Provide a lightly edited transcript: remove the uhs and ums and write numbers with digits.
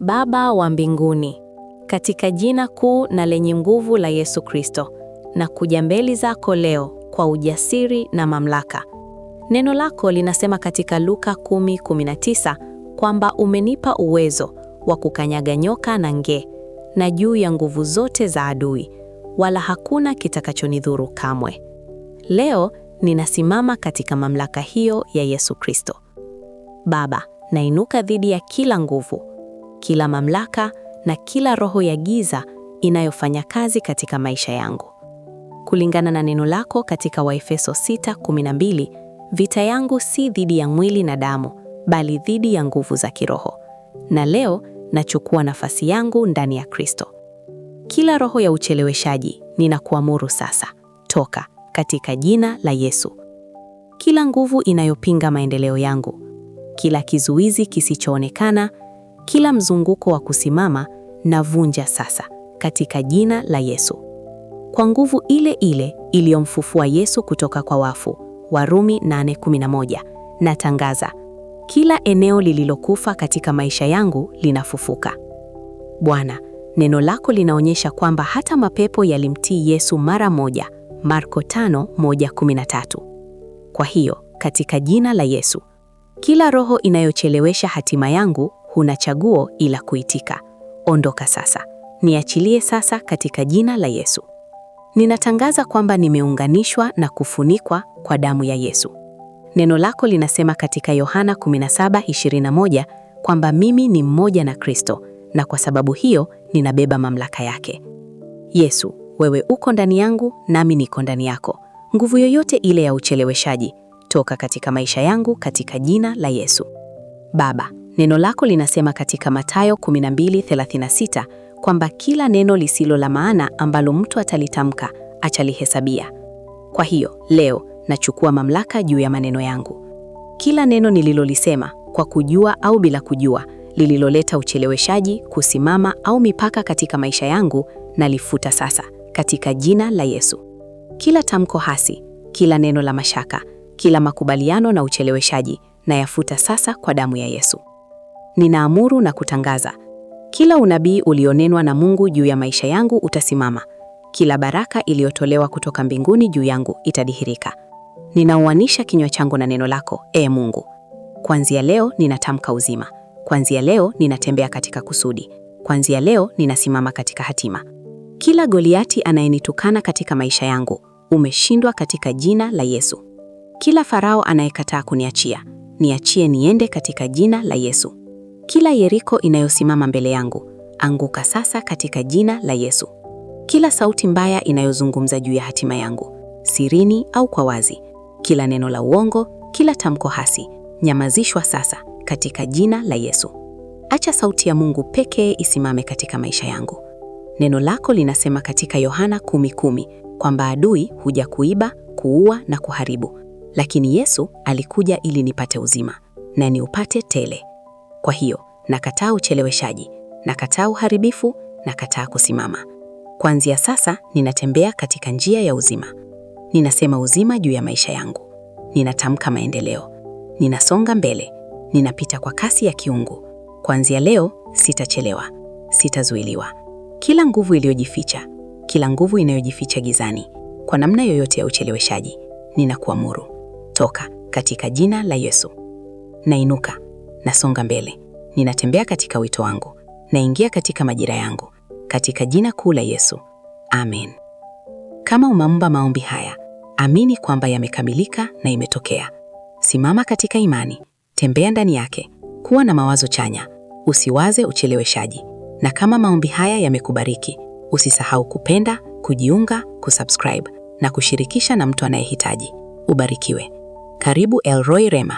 Baba wa mbinguni, katika jina kuu na lenye nguvu la Yesu Kristo, na kuja mbele zako leo kwa ujasiri na mamlaka. Neno lako linasema katika Luka 10:19 kwamba umenipa uwezo wa kukanyaga nyoka na nge na juu ya nguvu zote za adui, wala hakuna kitakachonidhuru kamwe. Leo ninasimama katika mamlaka hiyo ya Yesu Kristo. Baba, nainuka dhidi ya kila nguvu, kila mamlaka na kila roho ya giza inayofanya kazi katika maisha yangu. Kulingana na neno lako katika Waefeso 6:12, vita yangu si dhidi ya mwili na damu, bali dhidi ya nguvu za kiroho. Na leo nachukua nafasi yangu ndani ya Kristo. Kila roho ya ucheleweshaji ninakuamuru sasa, toka katika jina la Yesu. Kila nguvu inayopinga maendeleo yangu, kila kizuizi kisichoonekana, kila mzunguko wa kusimama, navunja sasa katika jina la Yesu. Kwa nguvu ile ile iliyomfufua Yesu kutoka kwa wafu, Warumi 8:11, natangaza kila eneo lililokufa katika maisha yangu linafufuka. Bwana, neno lako linaonyesha kwamba hata mapepo yalimtii Yesu mara moja, Marko 5:1-13. Kwa hiyo, katika jina la Yesu, kila roho inayochelewesha hatima yangu huna chaguo ila kuitika. Ondoka sasa. Niachilie sasa katika jina la Yesu. Ninatangaza kwamba nimeunganishwa na kufunikwa kwa damu ya Yesu. Neno lako linasema katika Yohana 17:21 kwamba mimi ni mmoja na Kristo, na kwa sababu hiyo ninabeba mamlaka yake. Yesu, wewe uko ndani yangu nami niko ndani yako. Nguvu yoyote ile ya ucheleweshaji, toka katika maisha yangu katika jina la Yesu. Baba, neno lako linasema katika Mathayo 12:36 kwamba kila neno lisilo la maana ambalo mtu atalitamka achalihesabia. Kwa hiyo, leo nachukua mamlaka juu ya maneno yangu. Kila neno nililolisema, kwa kujua au bila kujua, lililoleta ucheleweshaji, kusimama au mipaka katika maisha yangu, nalifuta sasa katika jina la Yesu. Kila tamko hasi, kila neno la mashaka, kila makubaliano na ucheleweshaji, nayafuta sasa kwa damu ya Yesu. Ninaamuru na kutangaza, kila unabii ulionenwa na Mungu juu ya maisha yangu utasimama. Kila baraka iliyotolewa kutoka mbinguni juu yangu itadhihirika. Ninauanisha kinywa changu na neno lako, Mungu. Kuanzia leo ninatamka uzima. Kuanzia leo ninatembea katika kusudi. Kuanzia leo ninasimama katika hatima. Kila Goliati anayenitukana katika maisha yangu, umeshindwa katika jina la Yesu. Kila Farao anayekataa kuniachia, niachie niende katika jina la Yesu. Kila Yeriko inayosimama mbele yangu, anguka sasa katika jina la Yesu. Kila sauti mbaya inayozungumza juu ya hatima yangu, sirini au kwa wazi, kila neno la uongo, kila tamko hasi, nyamazishwa sasa katika jina la Yesu. Acha sauti ya Mungu pekee isimame katika maisha yangu. Neno lako linasema katika Yohana 10:10 kwamba adui huja kuiba, kuua na kuharibu, lakini Yesu alikuja ili nipate uzima na niupate tele. Kwa hiyo, nakataa ucheleweshaji, nakataa uharibifu, nakataa kusimama. Kuanzia sasa ninatembea katika njia ya uzima. Ninasema uzima juu ya maisha yangu. Ninatamka maendeleo. Ninasonga mbele. Ninapita kwa kasi ya kiungu. Kuanzia leo sitachelewa, sitazuiliwa. Kila nguvu iliyojificha, kila nguvu inayojificha gizani, kwa namna yoyote ya ucheleweshaji, ninakuamuru, toka katika jina la Yesu. Nainuka, nasonga mbele. Ninatembea katika wito wangu. Naingia katika majira yangu. Katika jina kuu la Yesu. Amen. Kama umeomba maombi haya, amini kwamba yamekamilika na imetokea. Simama katika imani, tembea ndani yake, kuwa na mawazo chanya, usiwaze ucheleweshaji. Na kama maombi haya yamekubariki, usisahau kupenda, kujiunga, kusubscribe na kushirikisha na mtu anayehitaji. Ubarikiwe. Karibu El Roy Rema.